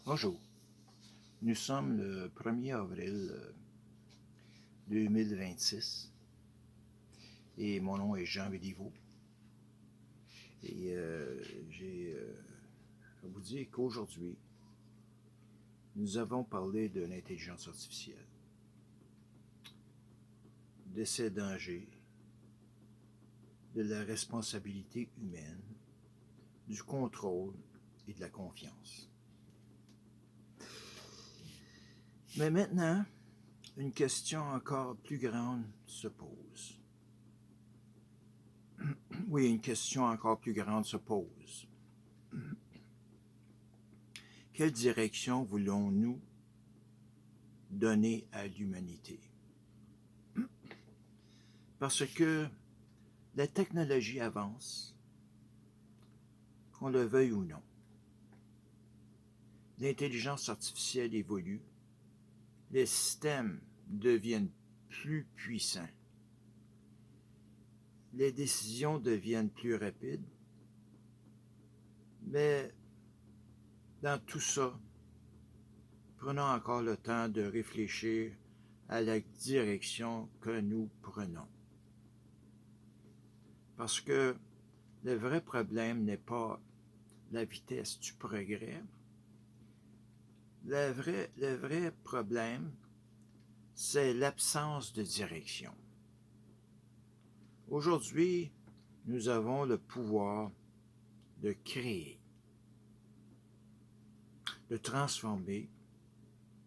Bonjour, nous sommes le 1er avril 2026 et mon nom est Jean Béliveau et j'ai à vous dire qu'aujourd'hui nous avons parlé de l'intelligence artificielle, de ses dangers, de la responsabilité humaine, du contrôle et de la confiance. Mais maintenant, une question encore plus grande se pose. Oui, une question encore plus grande se pose. Quelle direction voulons-nous donner à l'humanité? Parce que la technologie avance, qu'on le veuille ou non. L'intelligence artificielle évolue, les systèmes deviennent plus puissants, les décisions deviennent plus rapides, mais dans tout ça, prenons encore le temps de réfléchir à la direction que nous prenons. Parce que le vrai problème n'est pas la vitesse du progrès. Le vrai problème, c'est l'absence de direction. Aujourd'hui, nous avons le pouvoir de créer, de transformer,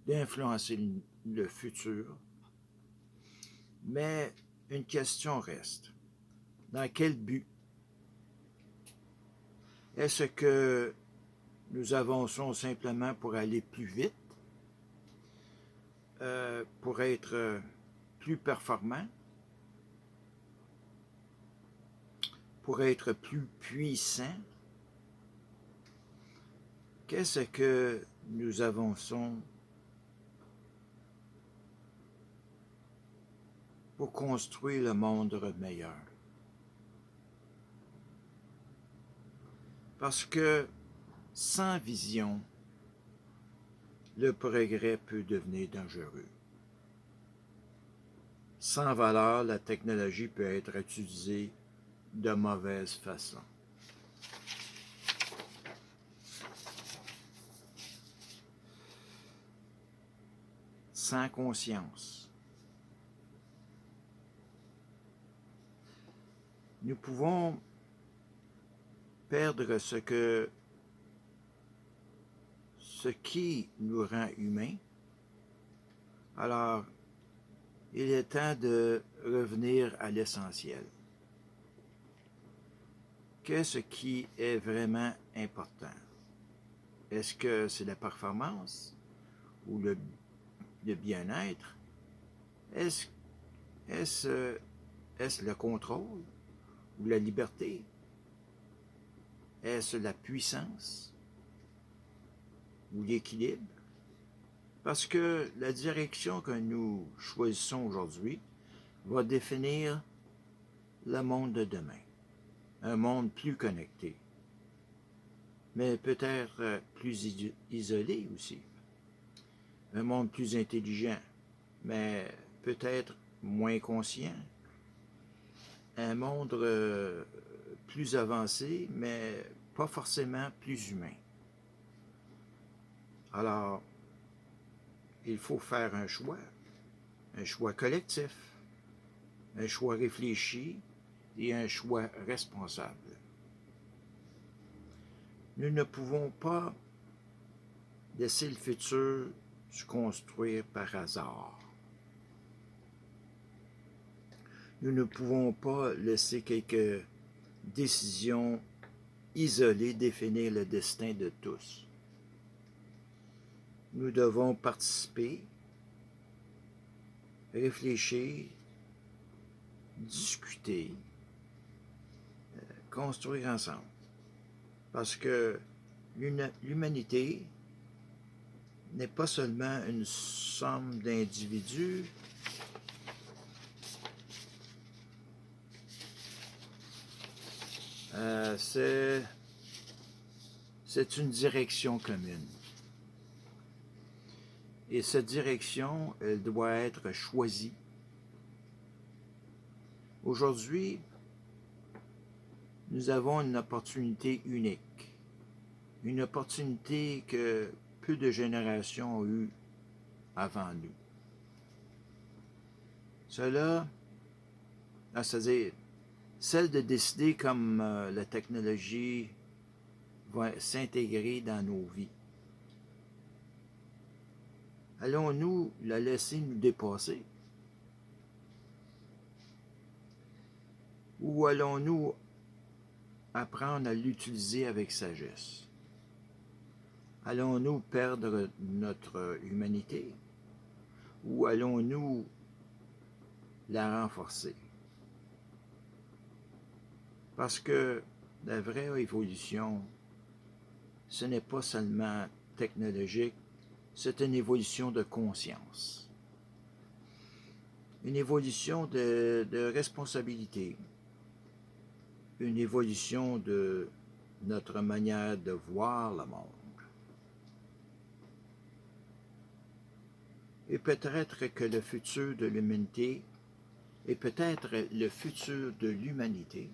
d'influencer le futur. Mais une question reste. Dans quel but? Est-ce que nous avançons simplement pour aller plus vite, pour être plus performants, pour être plus puissants? Qu'est-ce que nous avançons pour construire le monde meilleur? Parce que sans vision, le progrès peut devenir dangereux. Sans valeur, la technologie peut être utilisée de mauvaise façon. Sans conscience, nous pouvons perdre ce qui nous rend humains. Alors, il est temps de revenir à l'essentiel. Qu'est-ce qui est vraiment important? Est-ce que c'est la performance ou le bien-être? Est-ce le contrôle ou la liberté? Est-ce la puissance ou l'équilibre? Parce que la direction que nous choisissons aujourd'hui va définir le monde de demain. Un monde plus connecté, mais peut-être plus isolé aussi. Un monde plus intelligent, mais peut-être moins conscient. Un monde plus avancé, mais pas forcément plus humain. Alors, il faut faire un choix collectif, un choix réfléchi et un choix responsable. Nous ne pouvons pas laisser le futur se construire par hasard. Nous ne pouvons pas laisser quelques décisions isolées définir le destin de tous. Nous devons participer, réfléchir, discuter, construire ensemble. Parce que l'humanité n'est pas seulement une somme d'individus, c'est une direction commune. Et cette direction, elle doit être choisie. Aujourd'hui, nous avons une opportunité unique. Une opportunité que peu de générations ont eue avant nous. Cela, c'est-à-dire celle de décider comme la technologie va s'intégrer dans nos vies. Allons-nous la laisser nous dépasser? Ou allons-nous apprendre à l'utiliser avec sagesse? Allons-nous perdre notre humanité? Ou allons-nous la renforcer? Parce que la vraie évolution, ce n'est pas seulement technologique, c'est une évolution de conscience. Une évolution de responsabilité. Une évolution de notre manière de voir le monde. Et peut-être que le futur de l'humanité, et peut-être le futur de l'humanité,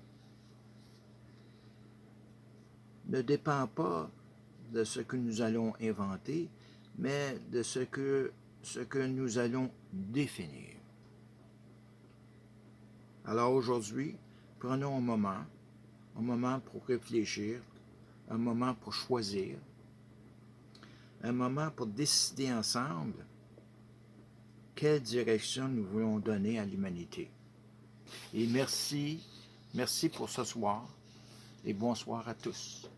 ne dépend pas de ce que nous allons inventer, mais de ce que nous allons définir. Alors aujourd'hui, prenons un moment pour réfléchir, un moment pour choisir, un moment pour décider ensemble quelle direction nous voulons donner à l'humanité. Et merci pour ce soir et bonsoir à tous.